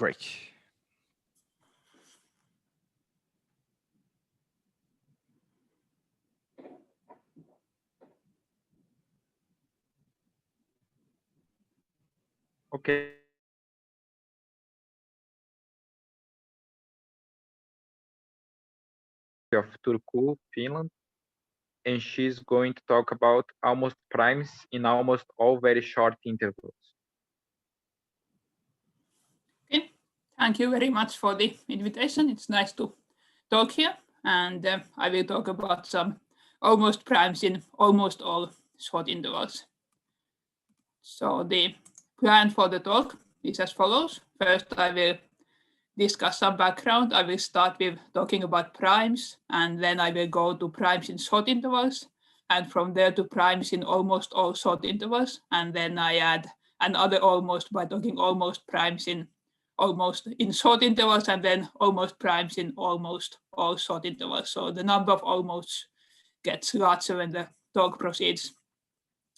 Great. Okay. Of Turku, Finland, and she's going to talk about almost primes in almost all very short intervals. Okay, thank you very much for the invitation. It's nice to talk here, and I will talk about some almost primes in almost all short intervals. So the plan for the talk is as follows. First, I will discuss some background. I will start with talking about primes, and then I will go to primes in short intervals, and from there to primes in almost all short intervals, and then I add another almost by talking almost primes in short intervals, and then almost primes in almost all short intervals. So the number of almost gets larger when the talk proceeds.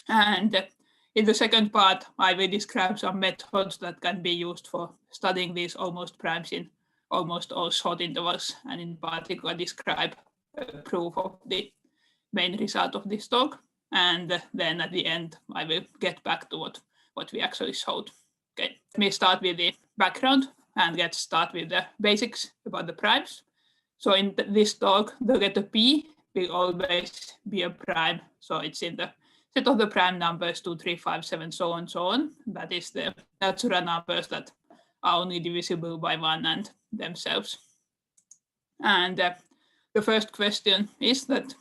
And in the second part, I will describe some methods that can be used for studying these almost primes in almost all short intervals, and in particular describe a proof of the main result of this talk. And then at the end, I will get back to what we actually showed. Okay, let me start with the background and get started with the basics about the primes. So in this talk, the letter P will always be a prime. So it's in the set of the prime numbers 2, 3, 5, 7, so on, so on. That is the natural numbers that are only divisible by 1 and themselves. And the first question is that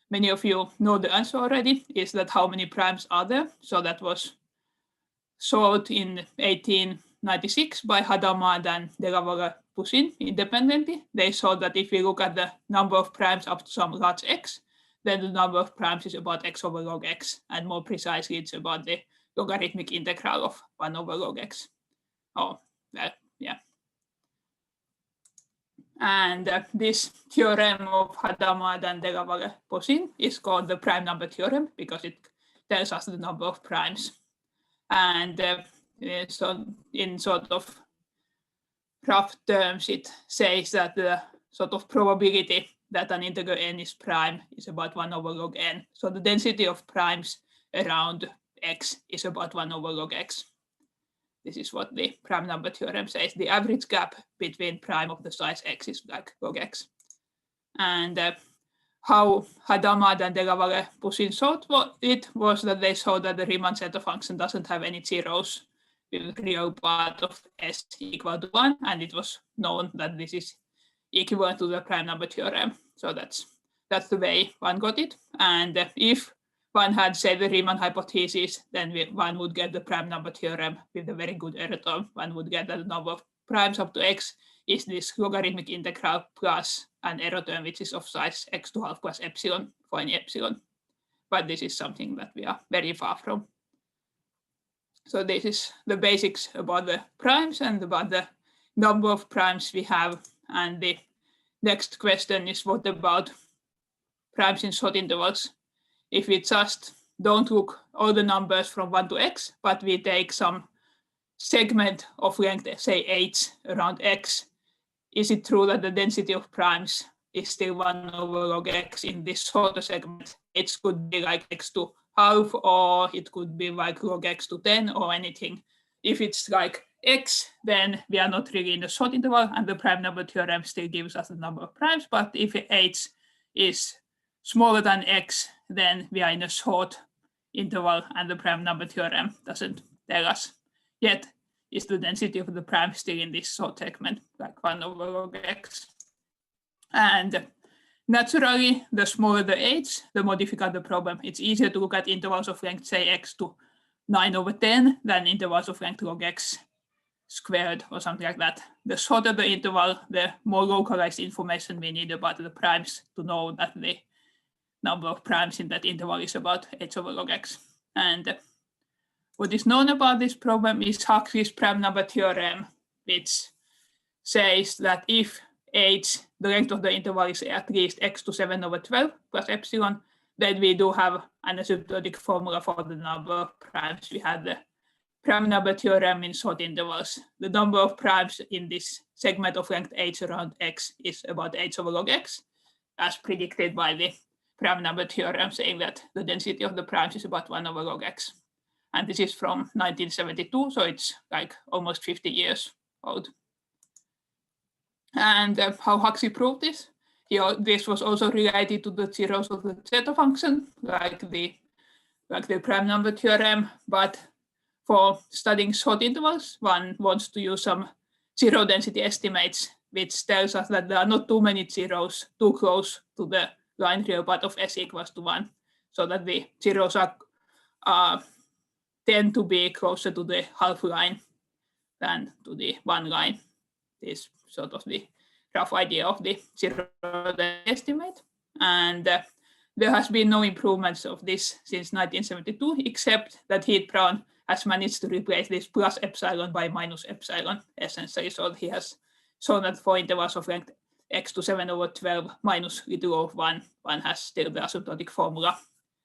many of you know the answer already, is that how many primes are there? So that was solved in 1896 by Hadamard and Pusin independently. They showed that if we look at the number of primes up to some large x, then the number of primes is about x over log x, and more precisely, it's about the logarithmic integral of 1 over log x. Oh, well, yeah. And this theorem of Hadamard and Pusin is called the prime number theorem because it tells us the number of primes. And so in sort of rough terms, it says that the sort of probability that an integer n is prime is about 1 over log n. So the density of primes around x is about 1 over log x. This is what the prime number theorem says. The average gap between prime of the size x is like log x. And how Hadamard and Pusin showed it was that they showed that the Riemann zeta function doesn't have any zeros with the real part of s equal to 1, and it was known that this is equivalent to the prime number theorem. So that's the way one got it. And if one had, say, the Riemann hypothesis, then one would get the prime number theorem with a very good error term. One would get that the number of primes up to x is this logarithmic integral plus an error term which is of size x to half plus epsilon for any epsilon. But this is something that we are very far from. So this is the basics about the primes and about the number of primes we have. And the next question is, what about primes in short intervals? If we just don't look all the numbers from 1 to x, but we take some segment of length, say h around x, is it true that the density of primes is still 1 over log x in this shorter segment? It could be like x to half, or it could be like log x to 10 or anything. If it's like x, then we are not really in the short interval, and the prime number theorem still gives us the number of primes. But if h is smaller than x, then we are in a short interval, and the prime number theorem doesn't tell us yet is the density of the prime still in this short segment, like 1 over log x. And naturally, the smaller the h, the more difficult the problem. It's easier to look at intervals of length, say, x to 9 over 10 than intervals of length log x squared or something like that. The shorter the interval, the more localized information we need about the primes to know that the number of primes in that interval is about h over log x. And what is known about this problem is Huxley's prime number theorem, which says that if h, the length of the interval, is at least x to 7 over 12 plus epsilon, then we do have an asymptotic formula for the number of primes. We had the prime number theorem in short intervals. The number of primes in this segment of length h around x is about h over log x, as predicted by the prime number theorem, saying that the density of the primes is about 1 over log x. And this is from 1972, so it's like almost 50 years old. And how Huxley proved this? This was also related to the zeros of the zeta function, like the prime number theorem, but for studying short intervals, one wants to use some zero density estimates, which tells us that there are not too many zeros too close to the line real part of s equals to 1, so that the zeros are tend to be closer to the half line than to the 1 line. This is sort of the rough idea of the zero estimate. And there has been no improvements of this since 1972, except that Heath-Brown has managed to replace this plus epsilon by minus epsilon, essentially. So he has shown that for intervals of length x to 7 over 12 minus little of 1, one has still the asymptotic formula.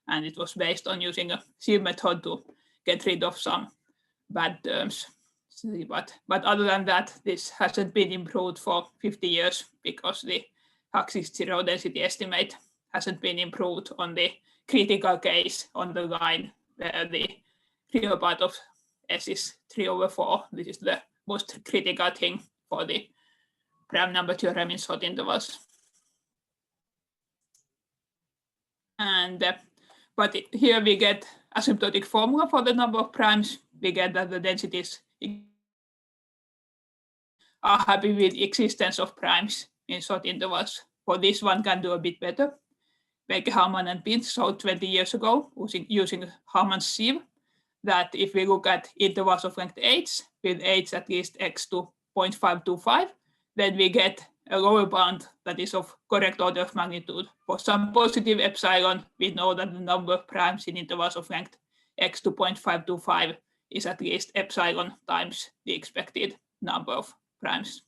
And it was based on using a sieve method to get rid of some bad terms. But other than that, this hasn't been improved for 50 years because the Huxley's zero density estimate hasn't been improved on the critical case on the line where the real part of S is 3 over 4. This is the most critical thing for the prime number theorem in short intervals. And but here we get asymptotic formula for the number of primes. We get that the densities are happy with existence of primes in short intervals. For this one can do a bit better. Baker, Harman, and Pintz showed 20 years ago using Harman's sieve that if we look at intervals of length h with h at least x to 0.525, then we get a lower bound that is of correct order of magnitude. For some positive epsilon, we know that the number of primes in intervals of length x to 0.525 is at least epsilon times the expected number of primes.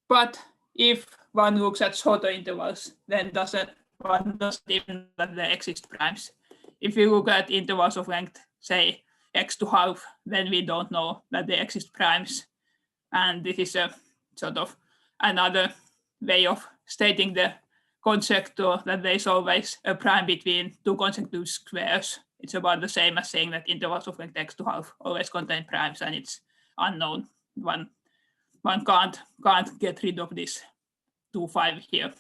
But if one looks at shorter intervals, then one doesn't even know that there exist primes. If we look at intervals of length, say x to half, then we don't know that there exist primes. And this is a sort of another way of stating the concept that there is always a prime between two consecutive squares. It's about the same as saying that intervals of length x to half always contain primes, and it's unknown. One can't get rid of this 2,5 here.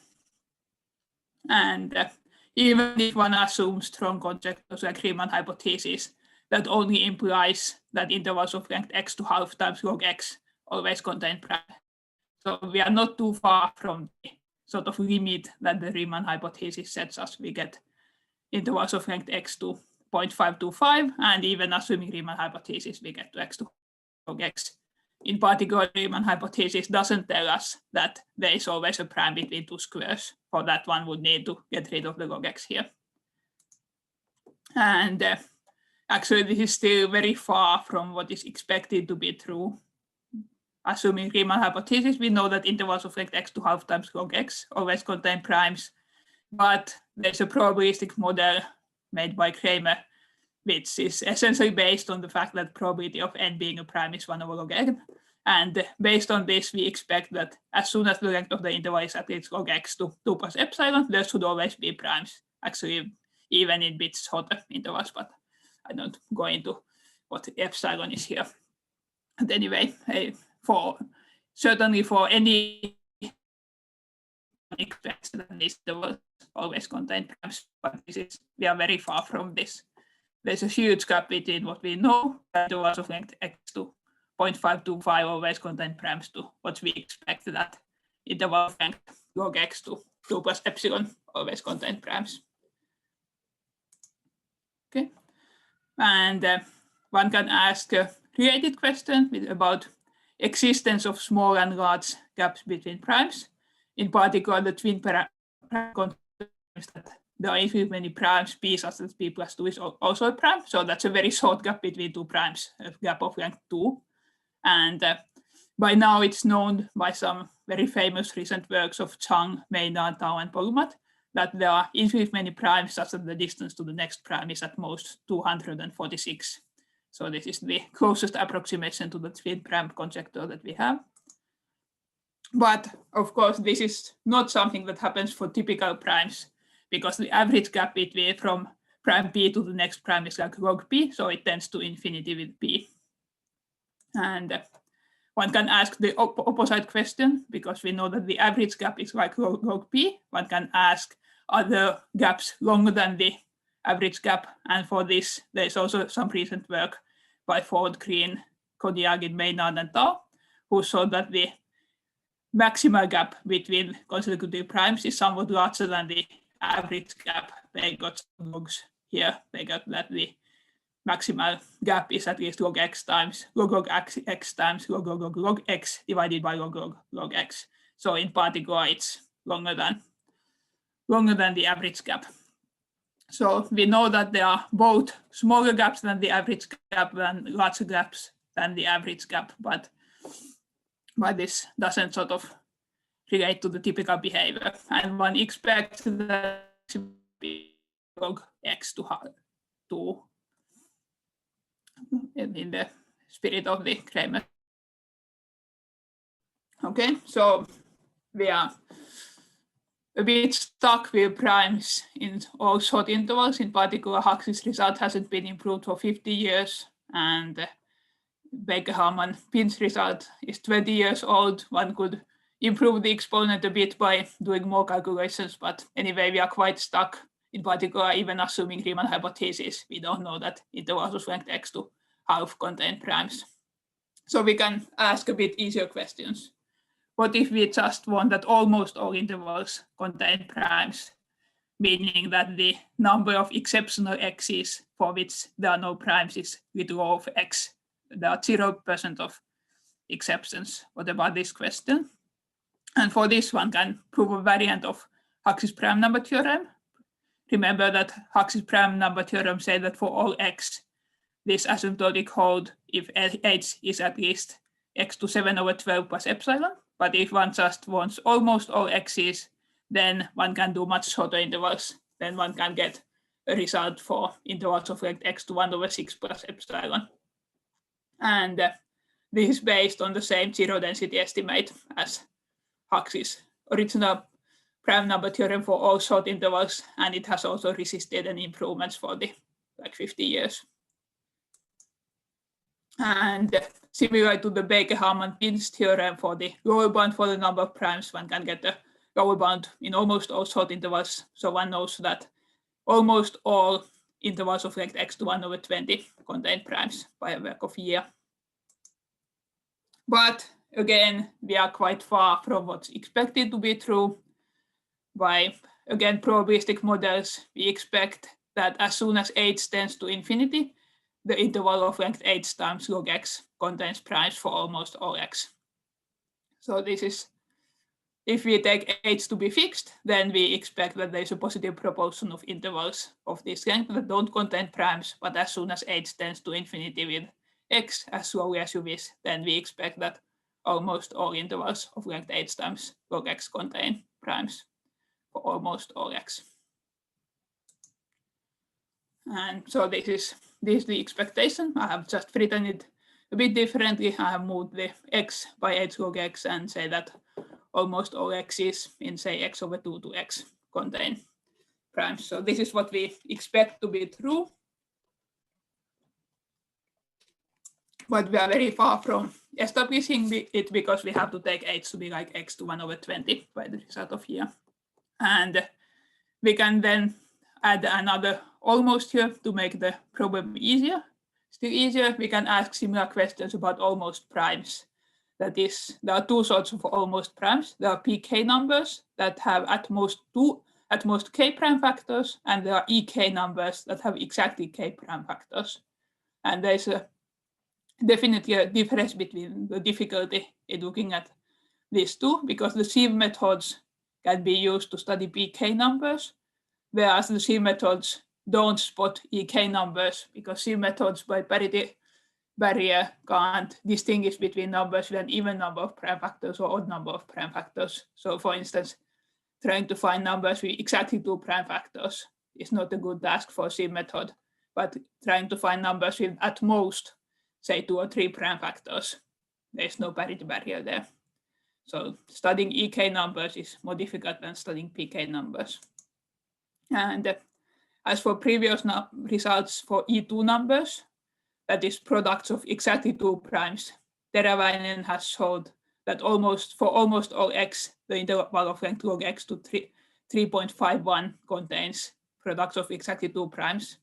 And even if one assumes strong conjectures like Riemann hypothesis, that only implies that intervals of length x to half times log x always contain prime. So we are not too far from the sort of limit that the Riemann hypothesis sets us. We get intervals of length x to 0.525, and even assuming Riemann hypothesis, we get to x to log x. In particular, Riemann hypothesis doesn't tell us that there is always a prime between two squares. For that, one would need to get rid of the log x here. And actually, this is still very far from what is expected to be true. Assuming Riemann hypothesis, we know that intervals of length x to half times log x always contain primes. But there's a probabilistic model made by Kramer, which is essentially based on the fact that probability of n being a prime is 1 over log n. And based on this, we expect that as soon as the length of the interval is at least log x to 2 plus epsilon, there should always be primes, actually even in bit shorter intervals, but I don't go into what epsilon is here. But anyway, certainly for any expect that these intervals always contain primes, but we are very far from this. There's a huge gap between what we know, intervals of length x to 0.525 always contain primes, to what we expect that interval of length log x to 2 plus epsilon always contain primes. Okay, and one can ask a related question about existence of small and large gaps between primes. In particular, the twin prime confirms that there are infinitely many primes, p such that p plus 2 is also a prime. So that's a very short gap between two primes, a gap of length 2. And by now it's known by some very famous recent works of Chang, Maynard, Tao, and Polumat that there are infinitely many primes such that the distance to the next prime is at most 246. So this is the closest approximation to the twin prime conjecture that we have. But of course, this is not something that happens for typical primes, because the average gap between from prime p to the next prime is like log p, so it tends to infinity with p. And one can ask the opposite question, because we know that the average gap is like log p. One can ask, are the gaps longer than the average gap? And for this, there's also some recent work by Ford, Green, Kodiagin, Maynard, and Tao, who showed that the maximal gap between consecutive primes is somewhat larger than the average gap. They got some logs here. They got that the maximal gap is at least log x times log x times log x divided by log x. So in particular, it's longer than the average gap. So we know that there are both smaller gaps than the average gap and larger gaps than the average gap, but this doesn't sort of relate to the typical behavior. And one expects that log x to in the spirit of the Kramer. Okay, so we are a bit stuck with primes in all short intervals. In particular, Huxley's result hasn't been improved for 50 years, and Baker-Harman-Pin's result is 20 years old. One could improve the exponent a bit by doing more calculations, but anyway, we are quite stuck. In particular, even assuming Riemann hypothesis, we don't know that intervals of length x to half contain primes. So we can ask a bit easier questions. What if we just want that almost all intervals contain primes, meaning that the number of exceptional x's for which there are no primes is with rho of x? There are 0% of exceptions. What about this question? And for this, one can prove a variant of Huxley's prime number theorem. Remember that Huxley's prime number theorem said that for all x, this asymptotic hold if h is at least x to 7/12 plus epsilon. But if one just wants almost all x's, then one can do much shorter intervals. Then one can get a result for intervals of length x to 1/6 plus epsilon. And this is based on the same zero density estimate as Huxley's original prime number theorem for all short intervals, and it has also resisted any improvements for the 50 years. And similar to the Baker-Harman-Pin's theorem for the lower bound for the number of primes, one can get the lower bound in almost all short intervals. So one knows that almost all intervals of length x to 1/20 contain primes by a work of year. But again, we are quite far from what's expected to be true. By, again, probabilistic models, we expect that as soon as h tends to infinity, the interval of length h times log x contains primes for almost all x. So this is, if we take h to be fixed, then we expect that there's a positive proportion of intervals of this length that don't contain primes, but as soon as h tends to infinity with x as slowly as you wish, then we expect that almost all intervals of length h times log x contain primes for almost all x. And so this is the expectation. I have just written it a bit differently. I have moved the x by h log x and say that almost all x's in, say, x/2 to x contain primes. So this is what we expect to be true. But we are very far from establishing it because we have to take h to be like x to 1/20 by the result of here. And we can then add another almost here to make the problem easier. Still easier, we can ask similar questions about almost primes. That is, there are two sorts of almost primes. There are pk numbers that have at most k prime factors, and there are ek numbers that have exactly k prime factors. And there's definitely a difference between the difficulty in looking at these two, because the sieve methods can be used to study pk numbers, whereas the sieve methods don't spot ek numbers, because sieve methods by parity barrier can't distinguish between numbers with an even number of prime factors or odd number of prime factors. So for instance, trying to find numbers with exactly 2 prime factors is not a good task for sieve method. but trying to find numbers with at most, say 2 or 3 prime factors, there's no parity barrier there. So studying EK numbers is more difficult than studying PK numbers. And as for previous results for E2 numbers, that is products of exactly 2 primes, Teräväinen has showed that for almost all x, the interval of length log x to 3.51 contains products of exactly 2 primes.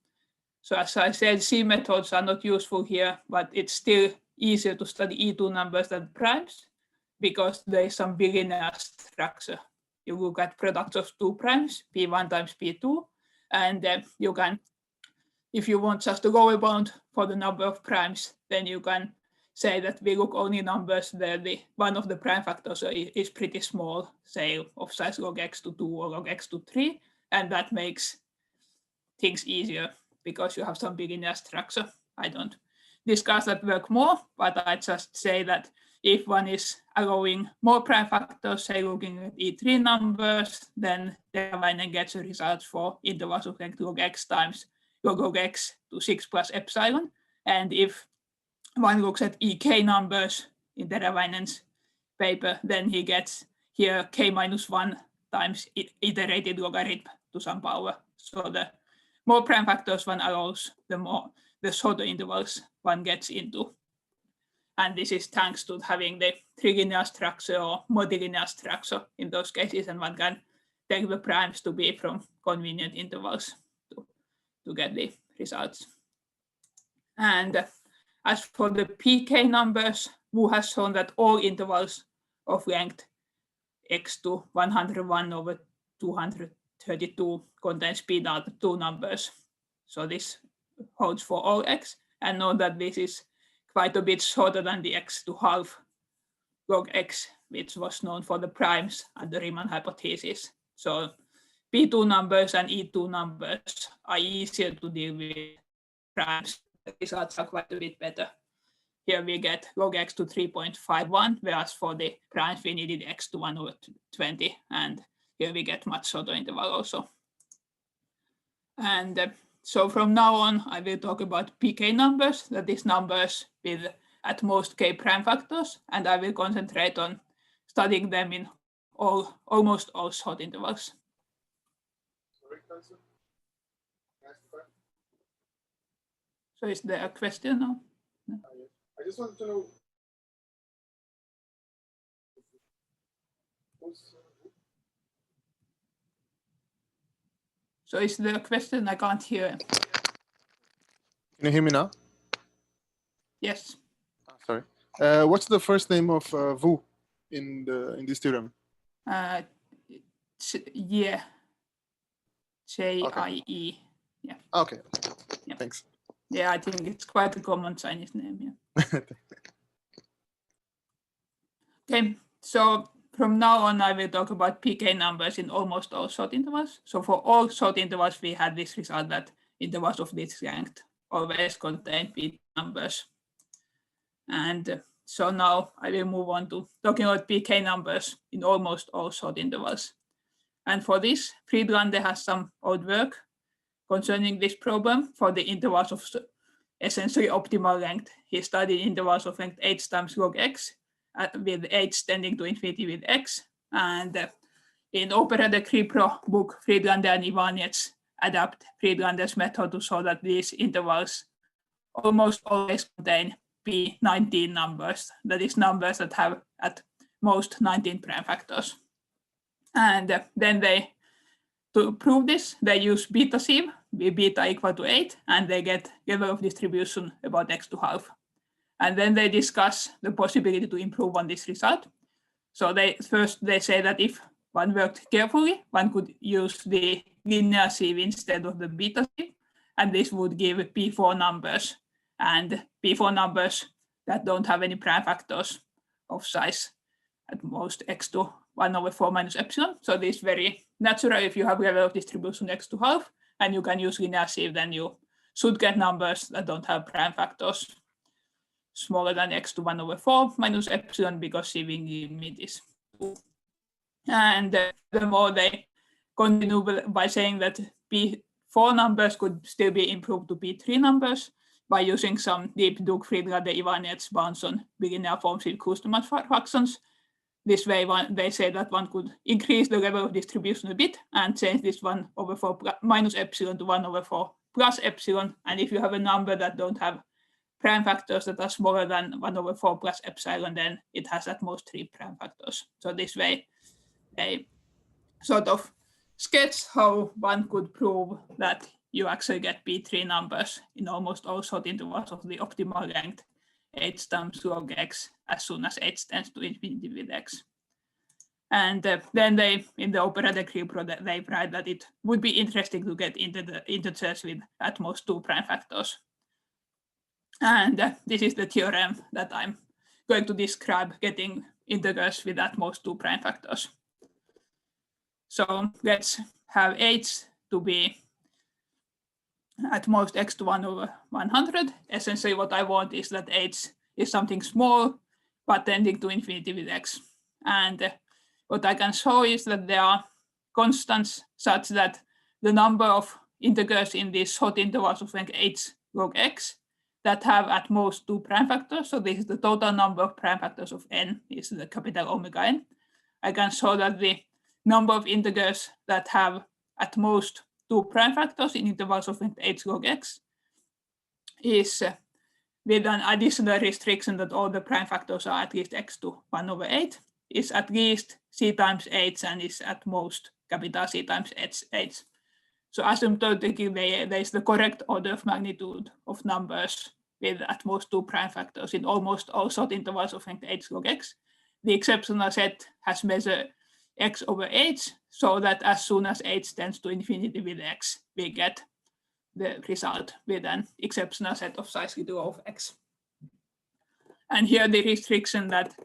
So as I said, sieve methods are not useful here, but it's still easier to study E2 numbers than primes because there is some bilinear structure. You look at products of 2 primes, P1 times P2, and you can, if you want just a lower bound for the number of primes, then you can say that we look only numbers where one of the prime factors is pretty small, say of size log x to 2 or log x to 3, and that makes things easier because you have some bilinear structure. I don't discuss that work more, but I just say that if one is allowing more prime factors, say looking at E3 numbers, then Teräväinen gets a result for intervals of length log x times log x to 6 plus epsilon. And if one looks at EK numbers in Teräväinen's paper, then he gets here k minus 1 times iterated logarithm to some power. So the more prime factors one allows, the shorter intervals one gets into. And this is thanks to having the trilinear structure or multilinear structure in those cases, and one can take the primes to be from convenient intervals to get the results. And as for the PK numbers, Wu has shown that all intervals of length x to 101 over 232 contains P2 numbers. So this holds for all x, and note that this is quite a bit shorter than the x to half log x, which was known for the primes and the Riemann hypothesis. So P2 numbers and E2 numbers are easier to deal with primes. The results are quite a bit better. Here we get log x to 3.51, whereas for the primes we needed x to 1 over 20, and here we get much shorter interval also. And so from now on, I will talk about PK numbers, that is numbers with at most k prime factors, and I will concentrate on studying them in almost all short intervals. Sorry, Kaisa. Can I ask a question? So is there a question now? No. I just wanted to know. So is there a question? I can't hear. Can you hear me now? Yes. Sorry. What's the first name of Wu in this theorem? Yeah. J-I-E. Yeah. Okay. Yeah. Thanks. Yeah, I think it's quite a common Chinese name. Yeah. Okay. So from now on, I will talk about PK numbers in almost all short intervals. So for all short intervals, we had this result that intervals of this length always contain PK numbers. And so now I will move on to talking about PK numbers in almost all short intervals. And for this, Friedlander has some old work concerning this problem for the intervals of essentially optimal length. He studied intervals of length h times log x with h tending to infinity with x. And in Opera de Cripro book, Friedlander and Ivanets adapt Friedlander's method to show that these intervals almost always contain P19 numbers, that is numbers that have at most 19 prime factors. And then to prove this, they use beta sieve, with beta equal to 8, and they get level of distribution about x to half. And then they discuss the possibility to improve on this result. So they say that if one worked carefully, one could use the linear sieve instead of the beta sieve, and this would give P4 numbers, and P4 numbers that don't have any prime factors of size at most x to 1 over 4 minus epsilon. So this is very natural. If you have level of distribution x to half and you can use linear sieve, then you should get numbers that don't have prime factors smaller than x to 1 over 4 minus epsilon, because sieving limit is 2. And the more they continue by saying that P4 4 numbers could still be improved to be 3 numbers by using some deep Dug-Friedlander-Ivanets bounds on beginner forms with Kloosterman fractions. This way, they say that one could increase the level of distribution a bit and change this 1/4 minus epsilon to 1/4 plus epsilon. And if you have a number that don't have prime factors that are smaller than 1/4 plus epsilon, then it has at most 3 prime factors. So this way, they sort of sketch how one could prove that you actually get B3 numbers in almost all short intervals of the optimal length h times log x as soon as h tends to infinity with x. And then they, in the operator group, they write that it would be interesting to get into the integers with at most 2 prime factors. And this is the theorem that I'm going to describe getting integers with at most 2 prime factors. So let's have h to be at most x to 1/100. Essentially what I want is that h is something small, but tending to infinity with x. And what I can show is that there are constants such that the number of integers in these short intervals of length h log x that have at most 2 prime factors. So this is the total number of prime factors of n, is the capital omega n. I can show that the number of integers that have at most 2 prime factors in intervals of length h log x is with an additional restriction that all the prime factors are at least x to 1/8, is at least c times h and is at most capital C times h. So asymptotically, there is the correct order of magnitude of numbers with at most 2 prime factors in almost all short intervals of length h log x. The exceptional set has measure x/h, so that as soon as h tends to infinity with x, we get the result with an exceptional set of size equal of x. And here the restriction that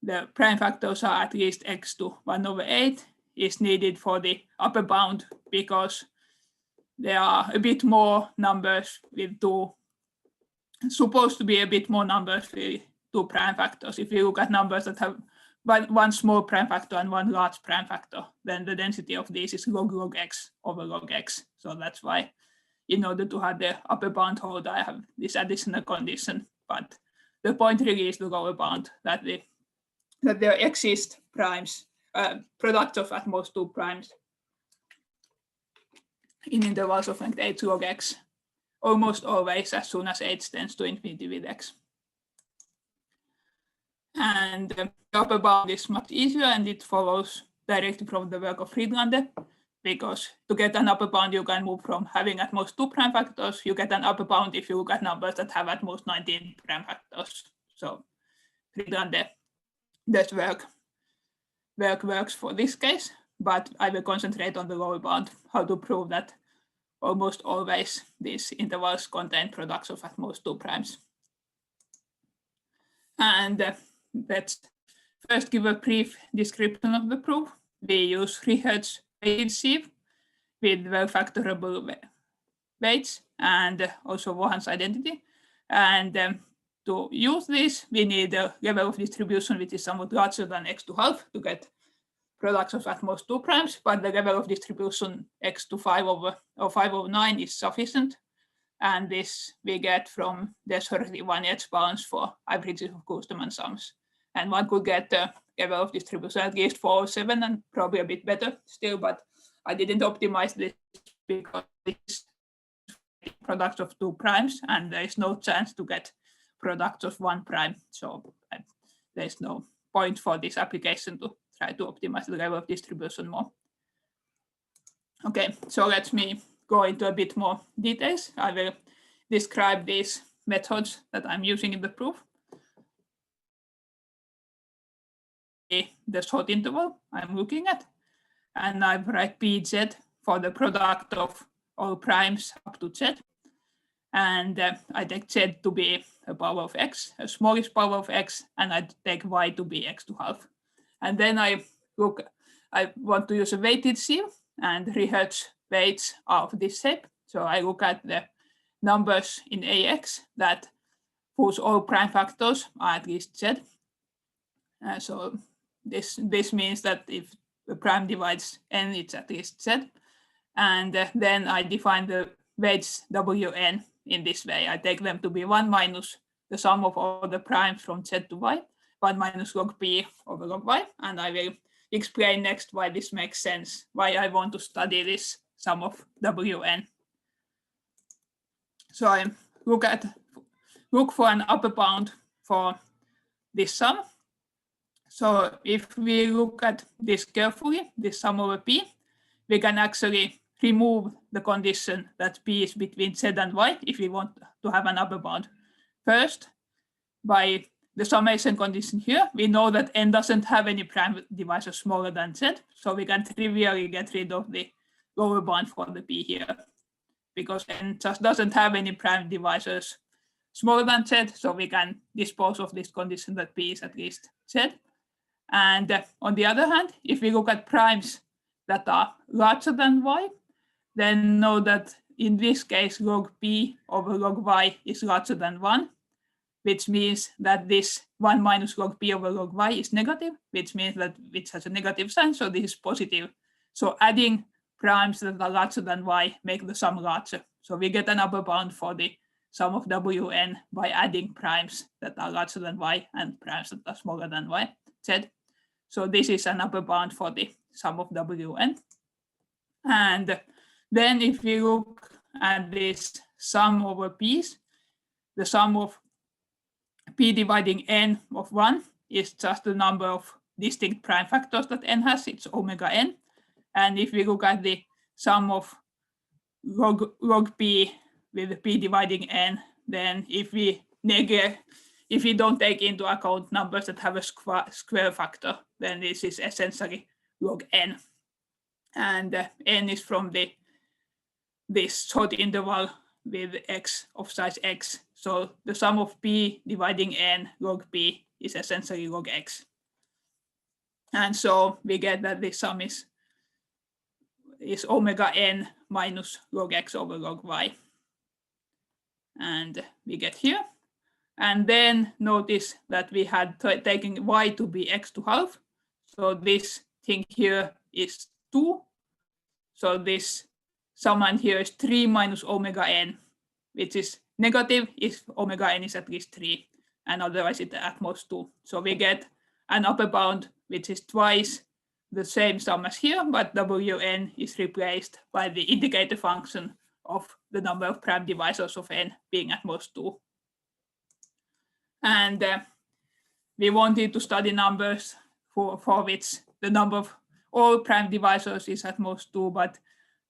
the prime factors are at least x to 1/8 is needed for the upper bound because there are a bit more numbers with 2, supposed to be a bit more numbers with 2 prime factors. If you look at numbers that have one small prime factor and 1 large prime factor, then the density of these is log x over log x. So that's why in order to have the upper bound hold, I have this additional condition. But the point really is the lower bound, that there exist primes, products of at most 2 primes in intervals of length h log x, almost always as soon as h tends to infinity with x. And the upper bound is much easier, and it follows directly from the work of Friedlander, because to get an upper bound, you can move from having at most 2 prime factors. You get an upper bound if you look at numbers that have at most 19 prime factors. So Friedlander does works for this case, but I will concentrate on the lower bound, how to prove that almost always these intervals contain products of at most 2 primes. And let's first give a brief description of the proof. We use Richert's weighted sieve with well-factorable weights and also Vaughan's identity. And to use this, we need a level of distribution which is somewhat larger than x to half to get products of at most 2 primes, but the level of distribution x to 5/9 is sufficient. And this we get from the Richert balance for averages of Kloosterman sums. And one could get the level of distribution at least 4 or 7 and probably a bit better still, but I didn't optimize this because it's products of 2 primes and there is no chance to get products of 1 prime. So there's no point for this application to try to optimize the level of distribution more. Okay, so let me go into a bit more details. I will describe these methods that I'm using in the proof. The short interval I'm looking at, and I write Pz for the product of all primes up to z. And I take z to be a power of x, a smallest power of x, and I take y to be x to half. And then I want to use a weighted sieve, and Richert's weights are of this shape. So I look at the numbers in AX that whose all prime factors are at least z. So this means that if the prime divides n, it's at least z. And then I define the weights Wn in this way. I take them to be 1 minus the sum of all the primes from z to y, 1 minus log p over log y. And I will explain next why this makes sense, why I want to study this sum of Wn. So I look for an upper bound for this sum. So if we look at this carefully, this sum over p, we can actually remove the condition that p is between z and y if we want to have an upper bound. First, by the summation condition here, we know that n doesn't have any prime divisor smaller than z, so we can trivially get rid of the lower bound for the p here, because n just doesn't have any prime divisors smaller than z, so we can dispose of this condition that p is at least z. And on the other hand, if we look at primes that are larger than y, then know that in this case log p over log y is larger than 1, which means that this 1 minus log p over log y is negative, which means that it has a negative sign, so this is positive. So adding primes that are larger than y make the sum larger. So we get an upper bound for the sum of Wn by adding primes that are larger than y and primes that are smaller than y, z. So this is an upper bound for the sum of Wn. And then if we look at this sum over p's, the sum of p dividing n of 1 is just the number of distinct prime factors that n has, it's omega n. And if we look at the sum of log p with p dividing n, then if we don't take into account numbers that have a square factor, then this is essentially log n. And n is from this short interval with x of size x. So the sum of p dividing n log p is essentially log x. And so we get that this sum is omega n minus log x over log y. And we get here. And then notice that we had taken y to be x to half. So this thing here is 2. So this summand here is 3 minus omega n, which is negative if omega n is at least 3, and otherwise it's at most 2. So we get an upper bound which is twice the same sum as here, but Wn is replaced by the indicator function of the number of prime divisors of n being at most 2. And we wanted to study numbers for which the number of all prime divisors is at most 2, but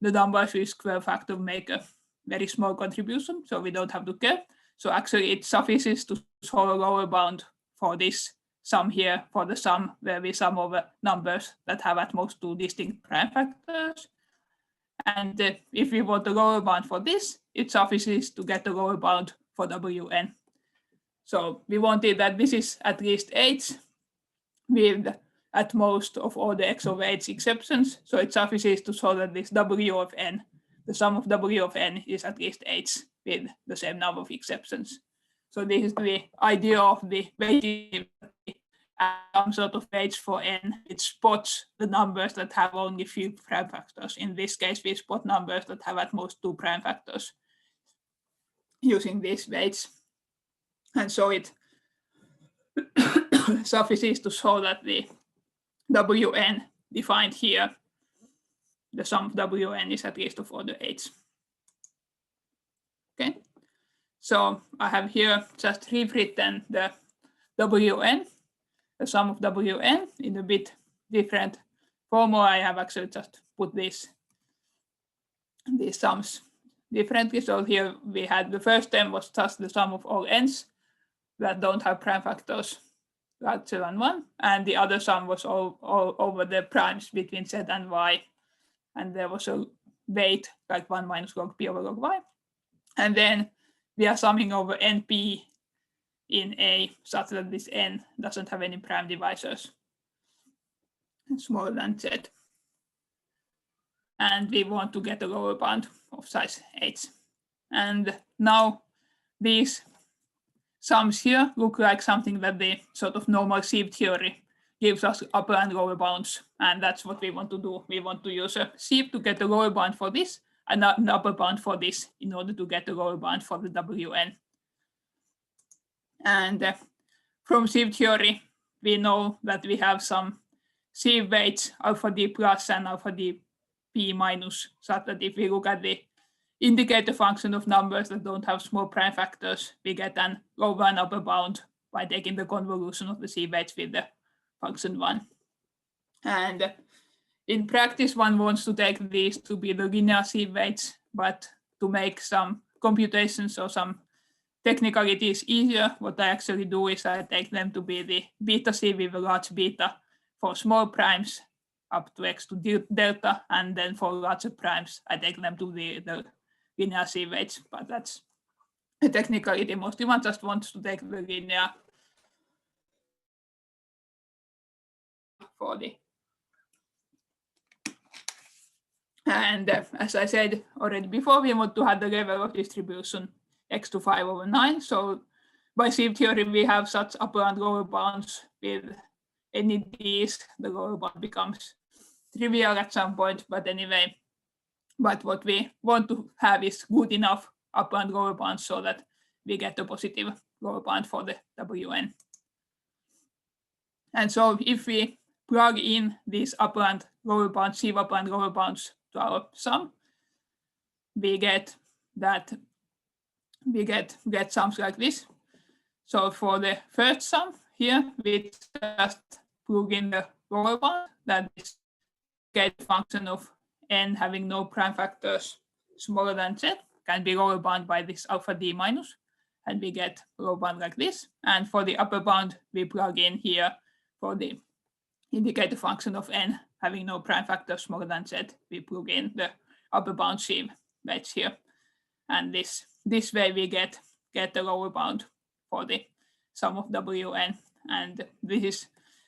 the numbers with square factor make a very small contribution, so we don't have to care. So actually it suffices to solve a lower bound for this sum here, for the sum where we sum over numbers that have at most 2 distinct prime factors. And if we want a lower bound for this, it suffices to get a lower bound for Wn. So we wanted that this is at least h with at most of all the x over h exceptions. So it suffices to show that this W of n, the sum of W of n is at least h with the same number of exceptions. So this is the idea of the weighting, some sort of weights for n. It spots the numbers that have only few prime factors. In this case, we spot numbers that have at most 2 prime factors using these weights. And so it suffices to show that the Wn defined here, the sum of Wn is at least of order h. Okay, so I have here just rewritten the Wn, the sum of Wn in a bit different formula. I have actually just put these sums differently. So here we had the first term was just the sum of all n's that don't have prime factors larger than 1, and the other sum was all over the primes between z and y, and there was a weight like 1 minus log p over log y, and then we are summing over np in A such that this n doesn't have any prime divisors smaller than z, and we want to get a lower bound of size h. And now these sums here look like something that the sort of normal sieve theory gives us upper and lower bounds. And that's what we want to do. We want to use a sieve to get the lower bound for this and an upper bound for this in order to get the lower bound for the Wn. And from sieve theory, we know that we have some sieve weights alpha d plus and alpha d p minus, such that if we look at the indicator function of numbers that don't have small prime factors, we get an lower and upper bound by taking the convolution of the sieve weights with the function 1. And in practice, one wants to take these to be the linear sieve weights, but to make some computations or some technicalities easier, what I actually do is I take them to be the beta sieve with a large beta for small primes up to x to delta, and then for larger primes, I take them to the linear sieve weights, but that's a technicality. Mostly one just wants to take the linear for the. And as I said already before, we want to have the level of distribution x to 5/9. So by sieve theory, we have such upper and lower bounds with any d's. The lower bound becomes trivial at some point, but anyway, but what we want to have is good enough upper and lower bounds so that we get a positive lower bound for the Wn. And so if we plug in these upper and lower bounds, sieve upper and lower bounds to our sum, we get that we get sums like this. So for the first sum here, we just plug in the lower bound, that is get function of n having no prime factors smaller than z, can be lower bound by this alpha d minus, and we get lower bound like this. And for the upper bound, we plug in here for the indicator function of n having no prime factors smaller than z, we plug in the upper bound sieve weights here. And this way we get the lower bound for the sum of Wn. And this is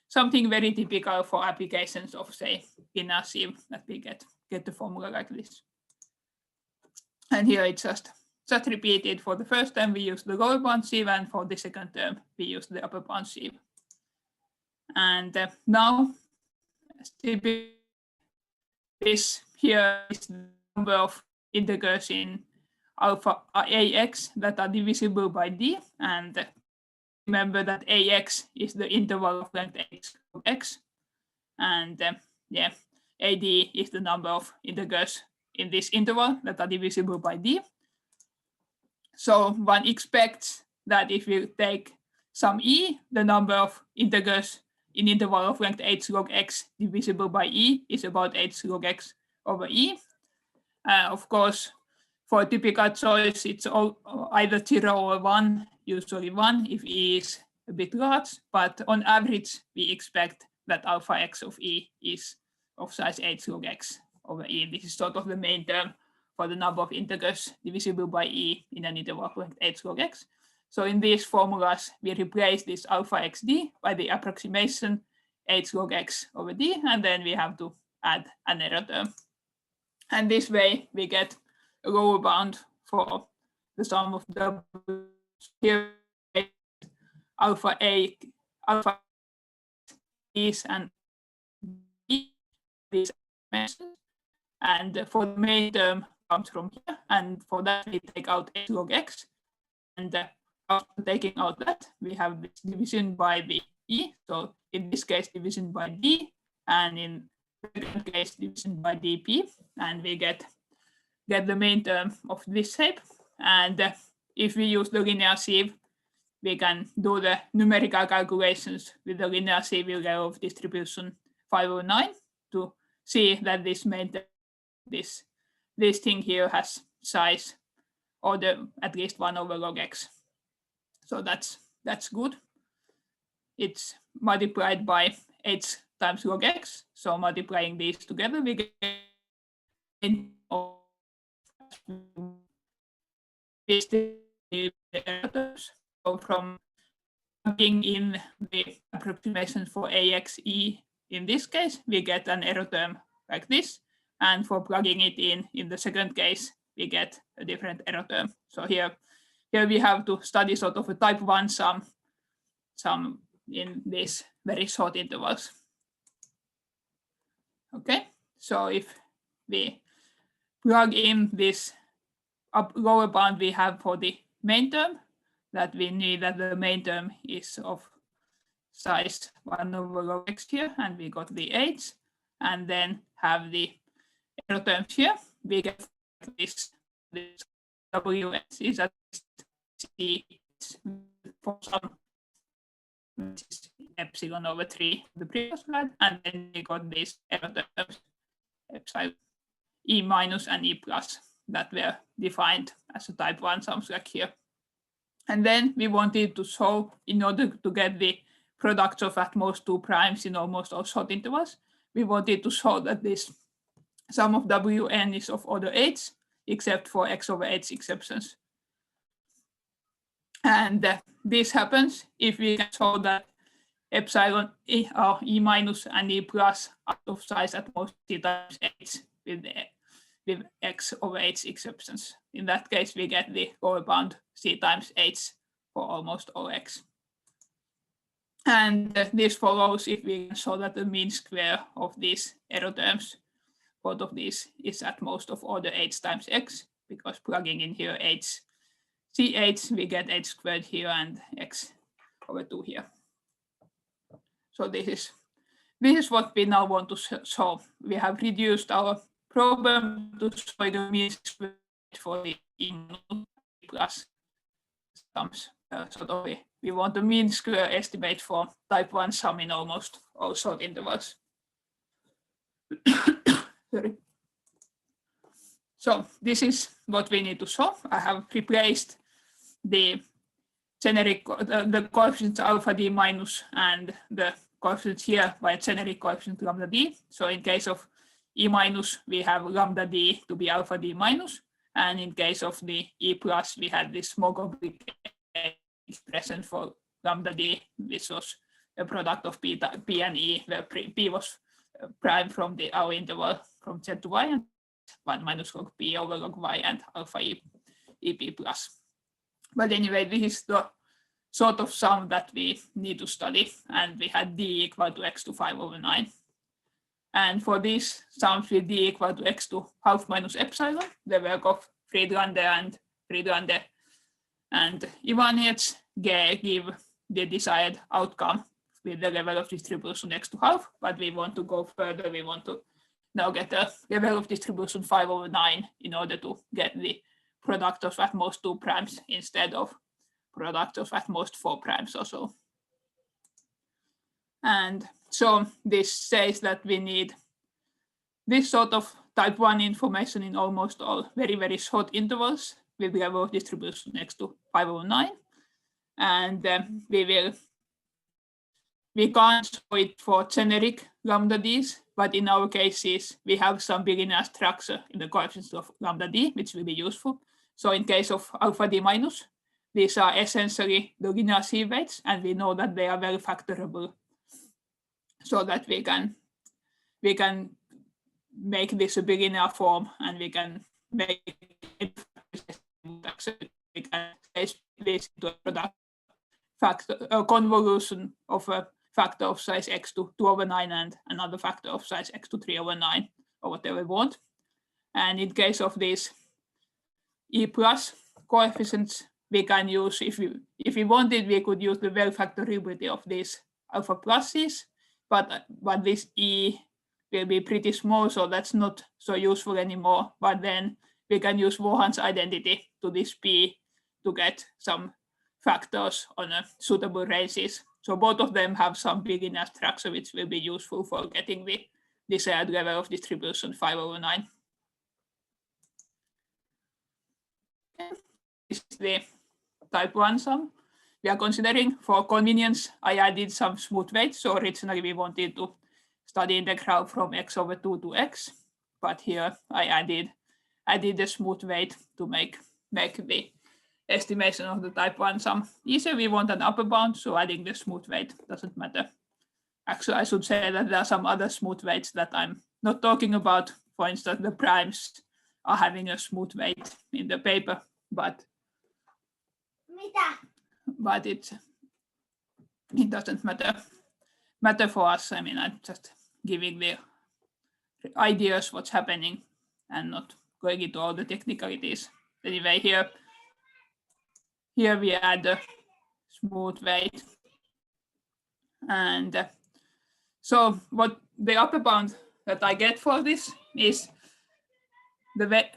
something very typical for applications of, say, linear sieve, that we get the formula like this. And here it's just repeated. For the first term, we use the lower bound sieve, and for the second term, we use the upper bound sieve. And now, this here is the number of integers in alpha ax that are divisible by d. And remember that ax is the interval of length x, and yeah, ad is the number of integers in this interval that are divisible by d. So one expects that if you take some e, the number of integers in interval of length h log x divisible by e is about h log x over e. Of course, for a typical choice, it's either 0 or 1, usually 1 if e is a bit large, but on average, we expect that alpha x of e is of size h log x over e. This is sort of the main term for the number of integers divisible by e in an interval of length h log x. So in these formulas, we replace this alpha xd by the approximation h log x over d, and then we have to add an error term. And this way, we get a lower bound for the sum of w here alpha a, alpha is and b, these mentioned, and for the main term comes from here, and for that we take out h log x, and after taking out that we have this division by the e. So in this case division by d, and in the second case division by dp, and we get the main term of this shape. And if we use the linear sieve, we can do the numerical calculations with the linear sieve level of distribution 509 to see that this main term, this thing here has size order at least 1 over log x. So that's good. It's multiplied by h times log x. So multiplying these together, we get so from plugging in the approximation for axe in this case, we get an error term like this. And for plugging it in the second case, we get a different error term. So here we have to study sort of a type 1 sum in these very short intervals. Okay, so if we plug in this lower bound we have for the main term, that we need that the main term is of size 1 over log x here, and we got the 8, and then have the error terms here, we get this ws is at c for some epsilon over 3 the previous slide, and then we got these error terms epsilon e minus and e plus that were defined as a type 1 sums like here. And then we wanted to solve, in order to get the products of at most 2 primes in almost all short intervals, we wanted to show that this sum of Wn is of order 8, except for x over 8 exceptions. And this happens if we can show that epsilon e minus and e plus are of size at most c times 8 with x over 8 exceptions. In that case, we get the lower bound c times 8 for almost all x. And this follows if we can show that the mean square of these error terms, both of these, is at most of order 8 times x, because plugging in here 8 c8, we get 8 squared here and x over 2 here. So this is what we now want to solve. We have reduced our problem to show the mean square for the e plus sums. So we want the mean square estimate for type 1 sum in almost all short intervals. Sorry. So this is what we need to solve. I have replaced the generic, the coefficients alpha d minus and the coefficients here by generic coefficient lambda d. So in case of e minus, we have lambda d to be alpha d minus. And in case of the e plus, we had this more complicated expression for lambda d, which was a product of p and e, where p was prime from our interval from z to y, and 1 minus log p over log y and alpha ep plus. But anyway, this is the sort of sum that we need to study, and we had d equal to x to 5 over 9. And for these sums with d equal to x to half minus epsilon, the work of Friedlander and Ivanets give the desired outcome with the level of distribution x to half, but we want to go further. We want to now get a level of distribution 5 over 9 in order to get the product of at most 2 primes instead of product of at most 4 primes or so. And so this says that we need this sort of type 1 information in almost all very, very short intervals with level of distribution x to 5 over 9. And we can't show it for generic lambda d's, but in our cases, we have some linear structure in the coefficients of lambda d, which will be useful. So in case of alpha d minus, these are essentially the linear sieve weights, and we know that they are very factorable, so that we can make this a linear form, and we can make it we can place this into a product factor, a convolution of a factor of size x to 2 over 9 and another factor of size x to 3 over 9, or whatever we want. And in case of these e plus coefficients, we can use, if we wanted, we could use the well factorability of these alpha pluses, but this e will be pretty small, so that's not so useful anymore. But then we can use Vaughan's identity to this p to get some factors on a suitable ranges. So both of them have some linear structure, which will be useful for getting the desired level of distribution 5 over 9. Okay. This is the type 1 sum we are considering. For convenience, I added some smooth weights. So originally we wanted to study integral from x over 2 to x, but here I added the smooth weight to make the estimation of the type 1 sum easier. We want an upper bound, so adding the smooth weight doesn't matter. Actually, I should say that there are some other smooth weights that I'm not talking about. For instance, the primes are having a smooth weight in the paper, but it doesn't matter for us. I mean, I'm just giving the ideas what's happening and not going into all the technicalities. Anyway, here we add the smooth weight. And so what the upper bound that I get for this is the weight.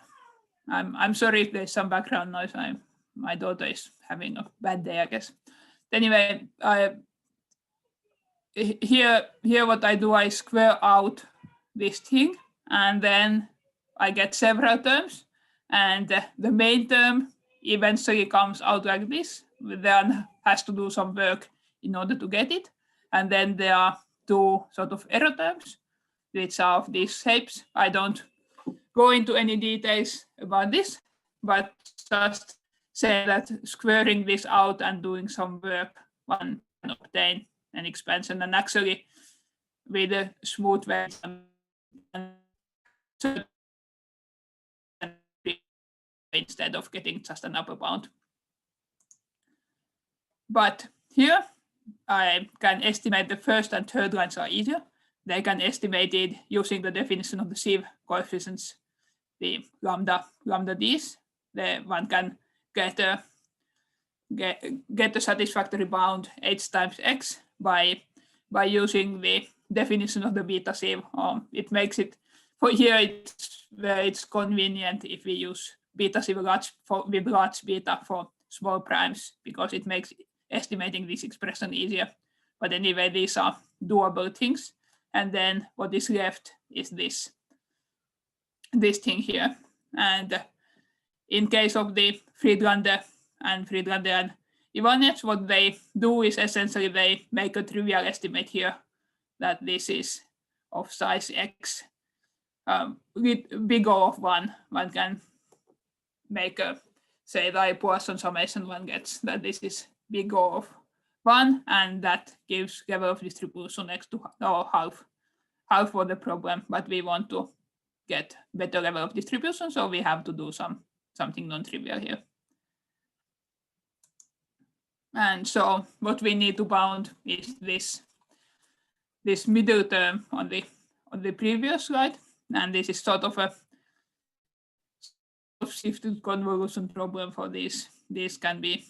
I'm sorry if there's some background noise. My daughter is having a bad day, I guess. Anyway, here what I do, I square out this thing, and then I get several terms, and the main term eventually comes out like this. Then has to do some work in order to get it, and then there are two sort of error terms, which are of these shapes. I don't go into any details about this, but just say that squaring this out and doing some work, one can obtain an expansion. And actually, with a smooth weight, instead of getting just an upper bound. But here, I can estimate the first and third lines are easier. They can estimate it using the definition of the sieve coefficients, the lambda d's. One can get a satisfactory bound h times x by using the definition of the beta sieve. It makes it for here it's convenient if we use beta sieve with large beta for small primes, because it makes estimating this expression easier. But anyway, these are doable things. And then what is left is this thing here. And in case of the Friedlander and Ivanets, what they do is essentially they make a trivial estimate here that this is of size x with big O of 1. One can make a, say, the Poisson summation one gets that this is big O of 1, and that gives level of distribution next to half for the problem. But we want to get better level of distribution, so we have to do something non-trivial here. And so what we need to bound is this middle term on the previous slide, and this is sort of a shifted convolution problem for these. These can be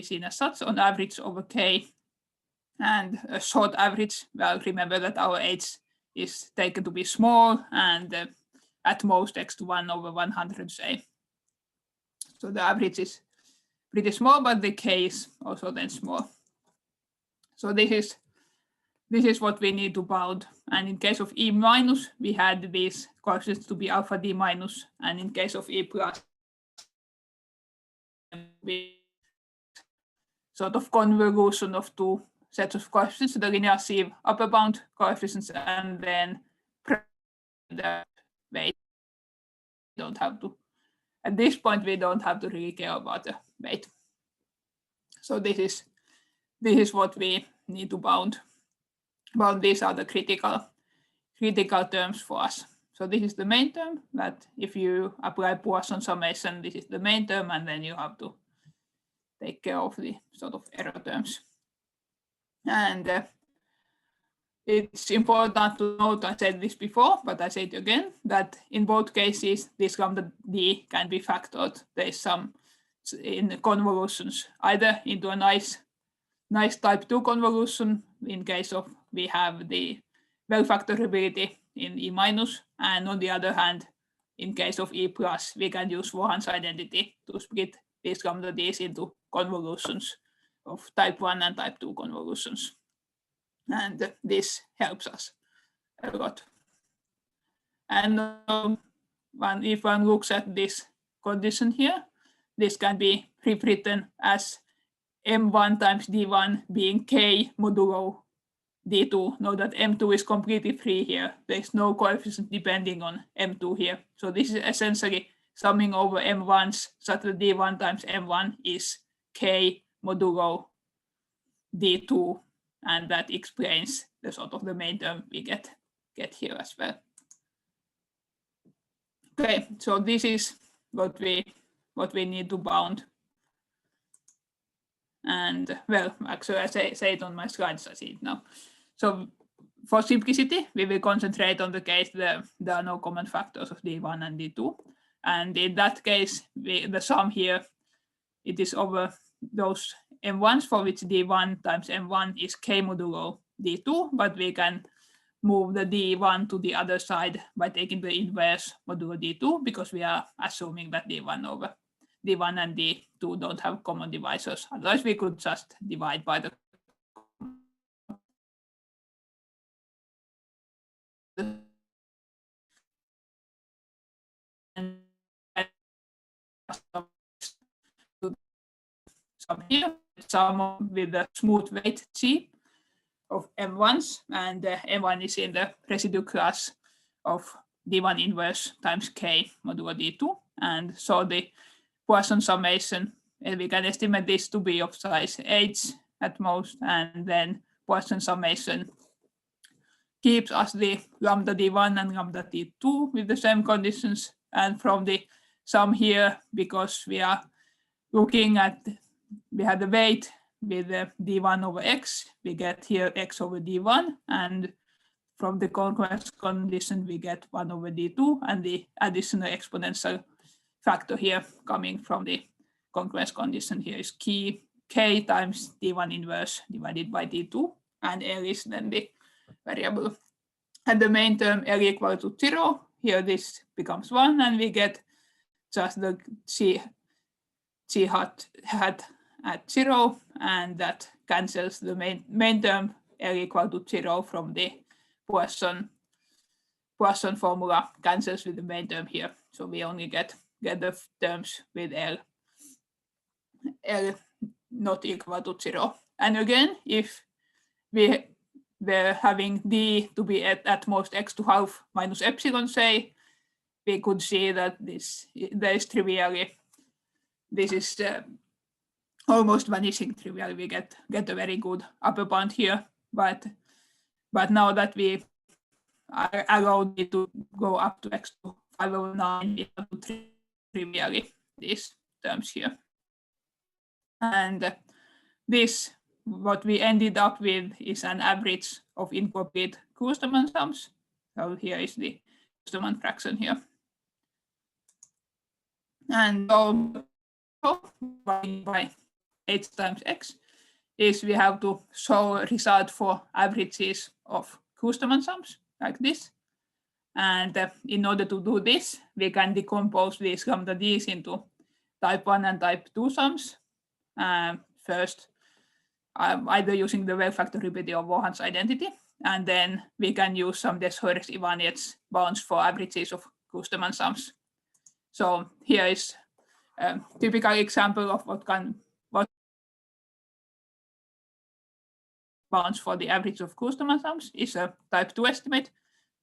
seen as such on average over k, and a short average. Well, remember that our h is taken to be small, and at most x to 1 over 100, say. So the average is pretty small, but the k is also then small. So this is what we need to bound. And in case of E minus, we had these coefficients to be alpha d minus, and in case of E plus, we sort of convolution of two sets of coefficients, the linear sieve upper bound coefficients, and then the weight. Don't have to. At this point, we don't have to really care about the weight. So this is what we need to bound. Well, these are the critical terms for us. So this is the main term, that if you apply Poisson summation, this is the main term, and then you have to take care of the sort of error terms. And it's important to note, I said this before, but I say it again, that in both cases, this lambda d can be factored. There's some in convolutions, either into a nice type 2 convolution in case of we have the well factorability in E minus, and on the other hand, in case of E plus, we can use Vaughan's identity to split these lambda d's into convolutions of type 1 and type 2 convolutions. And this helps us a lot. And if one looks at this condition here, this can be rewritten as M1 times D1 being K modulo D2. Note that M2 is completely free here. There's no coefficient depending on M2 here. So this is essentially summing over M1s such that D1 times M1 is K modulo D2. And that explains the sort of the main term we get here as well. Okay, so this is what we need to bound. And well, actually, I say it on my slides, I see it now. So for simplicity, we will concentrate on the case there are no common factors of D1 and D2. And in that case, the sum here, it is over those M1s for which D1 times M1 is K modulo D2, but we can move the D1 to the other side by taking the inverse modulo D2, because we are assuming that D1 and D2 don't have common divisors. Otherwise, we could just divide by the sum here, sum with the smooth weight G of M1s, and M1 is in the residue class of D1 inverse times K modulo D2. And so the Poisson summation, we can estimate this to be of size H at most, and then Poisson summation keeps us the lambda D1 and lambda D2 with the same conditions. And from the sum here, because we are looking at, we have the weight with the D1 over X, we get here X over D1, and from the concurrence condition, we get 1 over D2, and the additional exponential factor here coming from the concurrence condition here is K times D1 inverse divided by D2, and L is then the variable. And the main term L equal to 0, here this becomes 1, and we get just the G hat at 0, and that cancels the main term L equal to 0 from the Poisson formula, cancels with the main term here. So we only get the terms with L not equal to 0. And again, if we were having D to be at most x to half minus epsilon, say, we could see that there is trivially, this is almost vanishing trivially. We get a very good upper bound here, but now that we are allowed it to go up to x to 509, we have to trivially these terms here. And this, what we ended up with, is an average of incomplete Kloosterman sums. So here is the Kloosterman fraction here. And so by h times x is we have to show a result for averages of Kloosterman sums like this. And in order to do this, we can decompose these lambda d's into type 1 and type 2 sums. First, either using the well-factorability of Vaughan's identity, and then we can use some Des-Heurex-Ivanets bounds for averages of Kloosterman sums. So here is a typical example of what bounds for the average of Kloosterman sums is a type 2 estimate.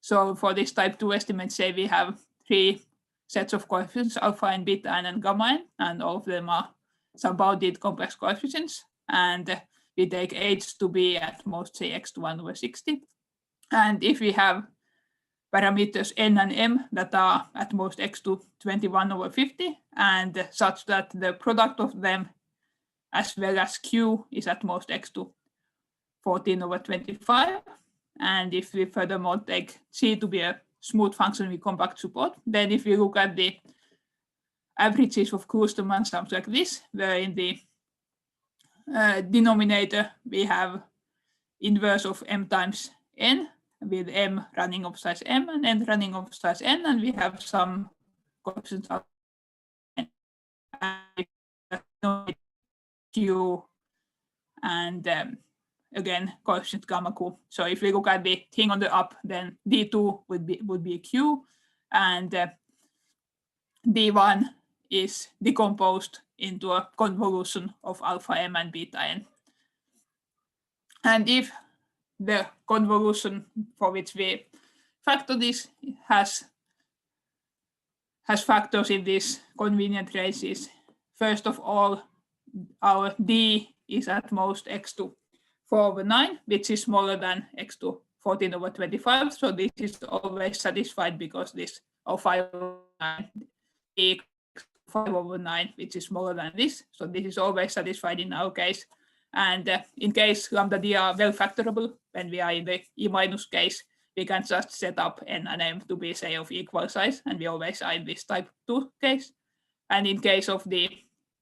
So for this type 2 estimate, say we have 3 sets of coefficients, alpha and beta and gamma n, and all of them are some bounded complex coefficients. And we take h to be at most, say, x to 1 over 60. And if we have parameters n and m that are at most x to 21 over 50, and such that the product of them as well as q is at most x to 14 over 25. And if we furthermore take c to be a smooth function with compact support, then if we look at the averages of Kloosterman sums like this, where in the denominator we have inverse of m times n, with m running of size m and n running of size n, and we have some coefficients of n, q, and again coefficient gamma q. So if we look at the thing on the up, then d2 would be q, and d1 is decomposed into a convolution of alpha m and beta n. And if the convolution for which we factor this has factors in these convenient ranges, first of all, our d is at most x to 4 over 9, which is smaller than x to 14 over 25. So this is always satisfied because this 5 over 9 equals 5/9, which is smaller than this. So this is always satisfied in our case. And in case lambda d are well factorable, when we are in the E- case, we can just set up n and m to be, say, of equal size, and we always are in this type 2 case. And in case of the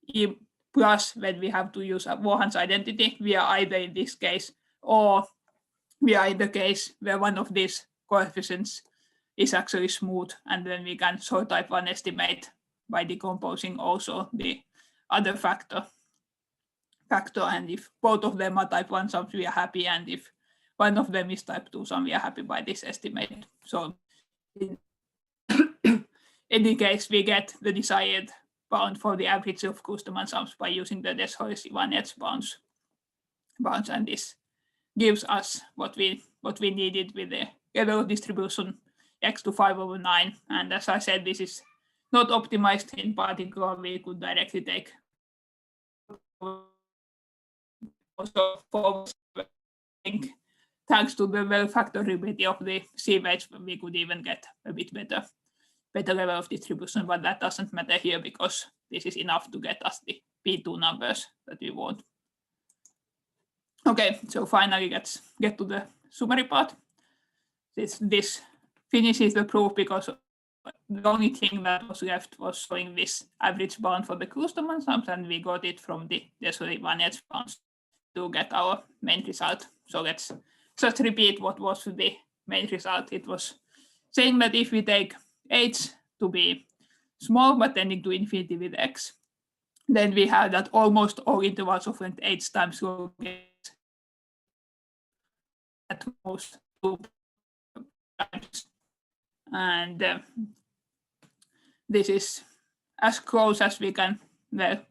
E+, when we have to use a Vaughan's identity, we are either in this case or we are in the case where one of these coefficients is actually smooth, and then we can short type 1 estimate by decomposing also the other factor. And if both of them are type 1 sums, we are happy, and if one of them is type 2 sum, we are happy by this estimate. So in any case, we get the desired bound for the average of Kloosterman sums by using the Des-Hoyos 1H bounds, and this gives us what we needed with the level distribution x to 5/9. And as I said, this is not optimized in particular. We could directly take also for thanks to the well factorability of the sieve, we could even get a bit better level of distribution, but that doesn't matter here because this is enough to get us the P2 numbers that we want. Okay, so finally let's get to the summary part. This finishes the proof because the only thing that was left was showing this average bound for the Kloosterman sums, and we got it from the Des-Hoyos 1H bounds to get our main result. So let's just repeat what was the main result. It was saying that if we take h to be small but tending to infinity with x, then we have that almost all intervals of length h times log x at most 2 times. And this is as close as we can, well,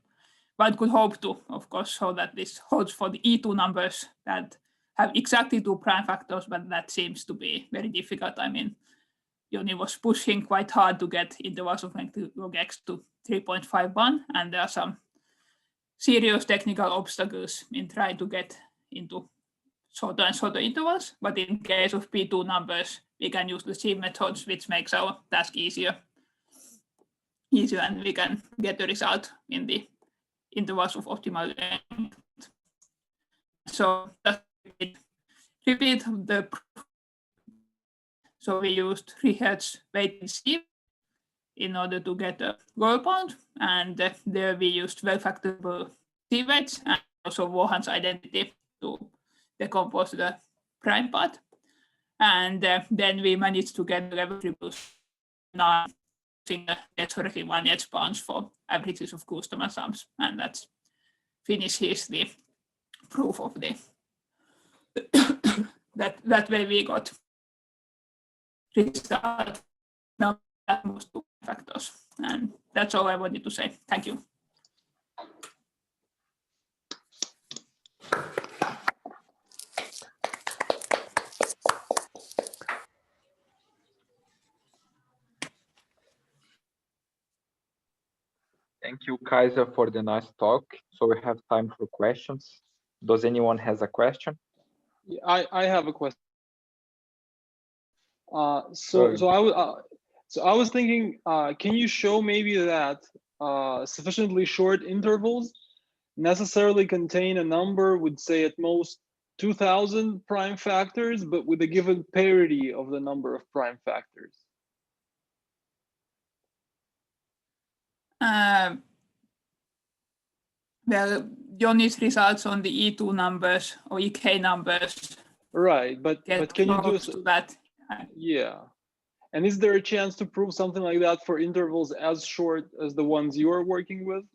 one could hope to, of course, so that this holds for the E2 numbers that have exactly 2 prime factors, but that seems to be very difficult. I mean, Joni was pushing quite hard to get intervals of length log x to 3.51, and there are some serious technical obstacles in trying to get into shorter and shorter intervals. But in case of P2 numbers, we can use the sieve methods, which makes our task easier, and we can get the result in the intervals of optimal length. So just repeat the. So we used Richert's weighted sieve in order to get a goal bound, and there we used well factorable sieve weights and also Vaughan's identity to decompose the prime part. And then we managed to get the level distribution using the Des-Hoyos 1H bounds for averages of Kloosterman sums, and that finishes the proof of the that way we got result now almost 2 factors. And that's all I wanted to say. Thank you. Thank you, Kaisa, for the nice talk. So we have time for questions. Does anyone has a question? Yeah, I have a question. So I was thinking, can you show maybe that sufficiently short intervals necessarily contain a number with, say, at most 2,000 prime factors, but with a given parity of the number of prime factors? Well, Joni's results on the E2 numbers or EK numbers. Right, but can you do to that? Yeah. And is there a chance to prove something like that for intervals as short as the ones you are working with?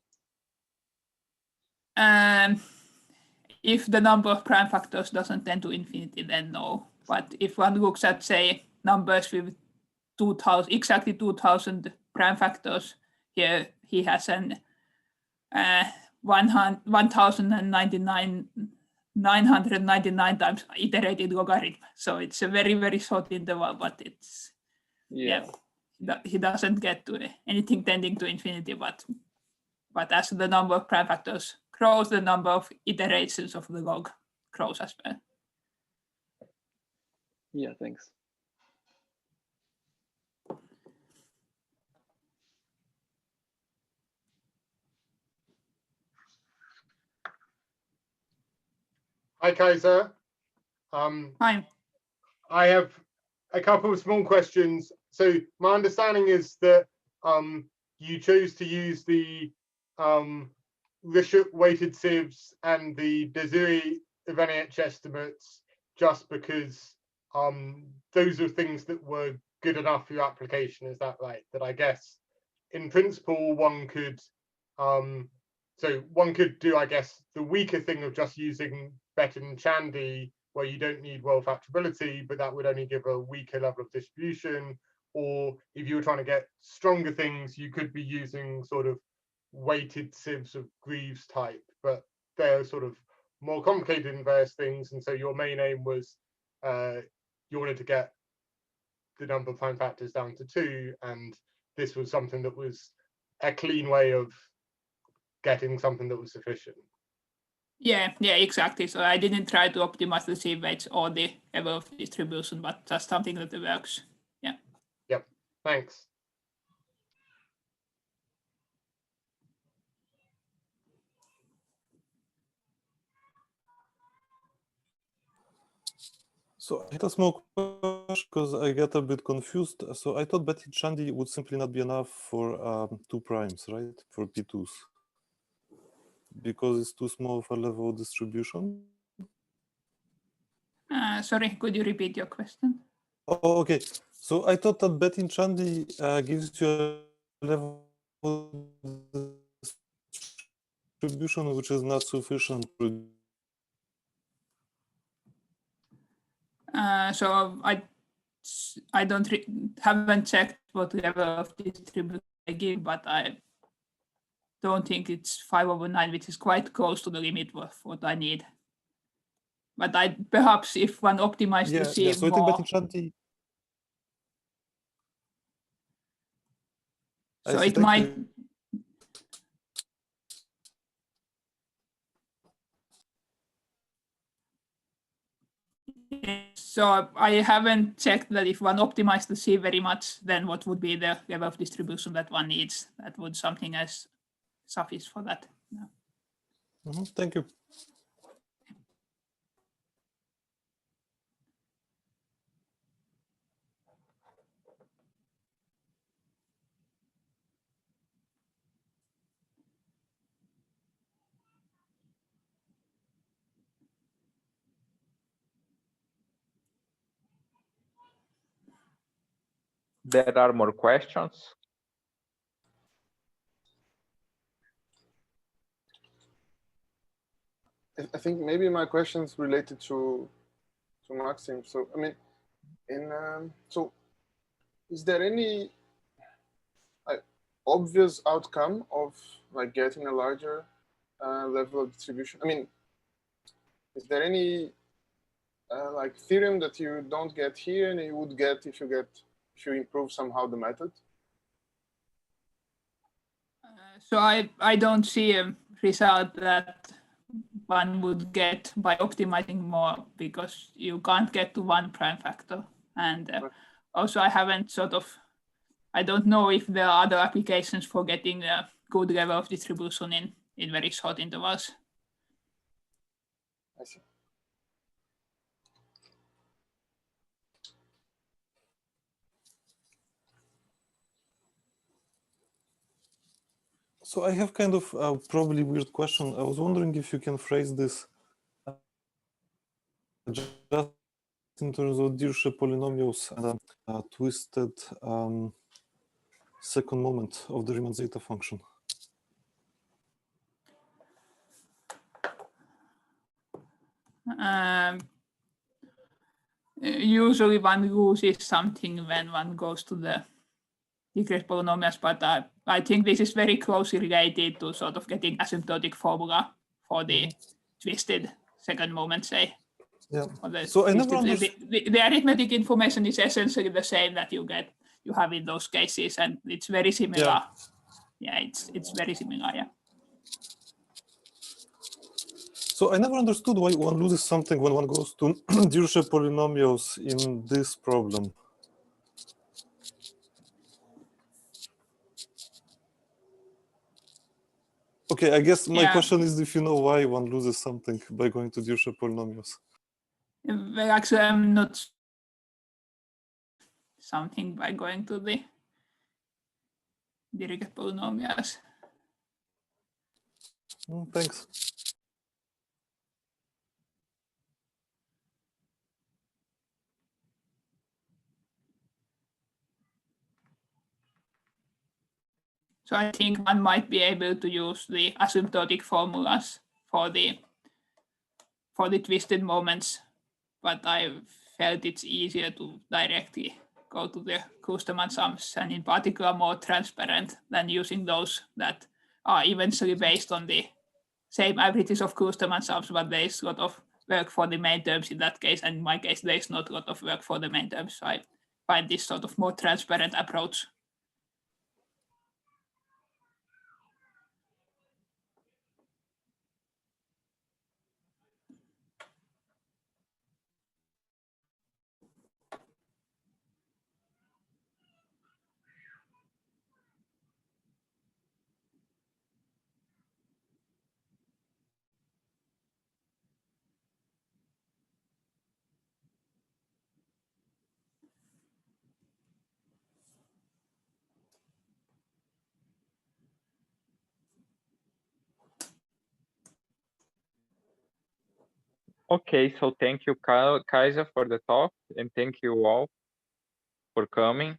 If the number of prime factors doesn't tend to infinity, then no. But if one looks at, say, numbers with 2,000, exactly 2,000 prime factors, here he has an 999 times iterated logarithm. So it's a very, very short interval, but it's, he doesn't get to anything tending to infinity, but as the number of prime factors grows, the number of iterations of the log grows as well. Yeah, thanks. Hi, Kaisa. Hi. I have a couple of small questions. So my understanding is that you chose to use the Richert weighted sieves and the Desiree Evaniech estimates just because those are things that were good enough for your application. Is that right? That I guess in principle one could so one could do, I guess, the weaker thing of just using Bettin and Chandy, where you don't need well-factorability, but that would only give a weaker level of distribution. Or if you were trying to get stronger things, you could be using sort of weighted sieves of Greaves type, but they're sort of more complicated in various things. And so your main aim was you wanted to get the number of prime factors down to 2, and this was something that was a clean way of getting something that was sufficient. Yeah, exactly. So I didn't try to optimize the sieve weights or the above distribution, but just something that works. Yeah. Yep. Thanks. So I had a small question because I get a bit confused. So I thought Bettin Chandy would simply not be enough for 2 primes, right? For P2s. Because it's too small of a level of distribution. Sorry, could you repeat your question? Oh, okay. So I thought that Bettin Chandy gives you a level of distribution which is not sufficient. So I haven't checked what level of distribution I give, but I don't think it's 5/9, which is quite close to the limit of what I need. But perhaps if one optimizes the sieve so I think Bettin Chandy. So it might. So I haven't checked that if one optimized the sieve very much, then what would be the level of distribution that one needs? That would something else suffice for that. No. Thank you. There are more questions? I think maybe my question is related to Maxim. So I mean, so is there any obvious outcome of like getting a larger level of distribution? I mean, is there any like theorem that you don't get here and you would get if you improve somehow the method? So I don't see a result that one would get by optimizing more, because you can't get to 1 prime factor. And also I haven't I don't know if there are other applications for getting a good level of distribution in very short intervals. I see. So I have kind of a probably weird question. I was wondering if you can phrase this just in terms of Dirichlet polynomials and a twisted second moment of the Riemann zeta function. Usually one loses something when one goes to the Dirichlet polynomials, but I think this is very closely related to sort of getting asymptotic formula for the twisted second moment, say. Yeah. So I never understood. The arithmetic information is essentially the same that you have in those cases, and it's very similar. Yeah, it's very similar. Yeah. So I never understood why one loses something when one goes to Dirichlet polynomials in this problem. Okay, I guess my Yeah. question is if you know why one loses something by going to Dirichlet polynomials. Well, actually, I'm not something by going to the Dirichlet polynomials. Thanks. So I think one might be able to use the asymptotic formulas for the twisted moments, but I felt it's easier to directly go to the Kloosterman sums, and in particular more transparent than using those that are eventually based on the same averages of Kloosterman sums, but there's a lot of work for the main terms in that case, and in my case there's not a lot of work for the main terms. So I find this sort of more transparent approach. Okay, so thank you, Kaisa, for the talk, and thank you all for coming.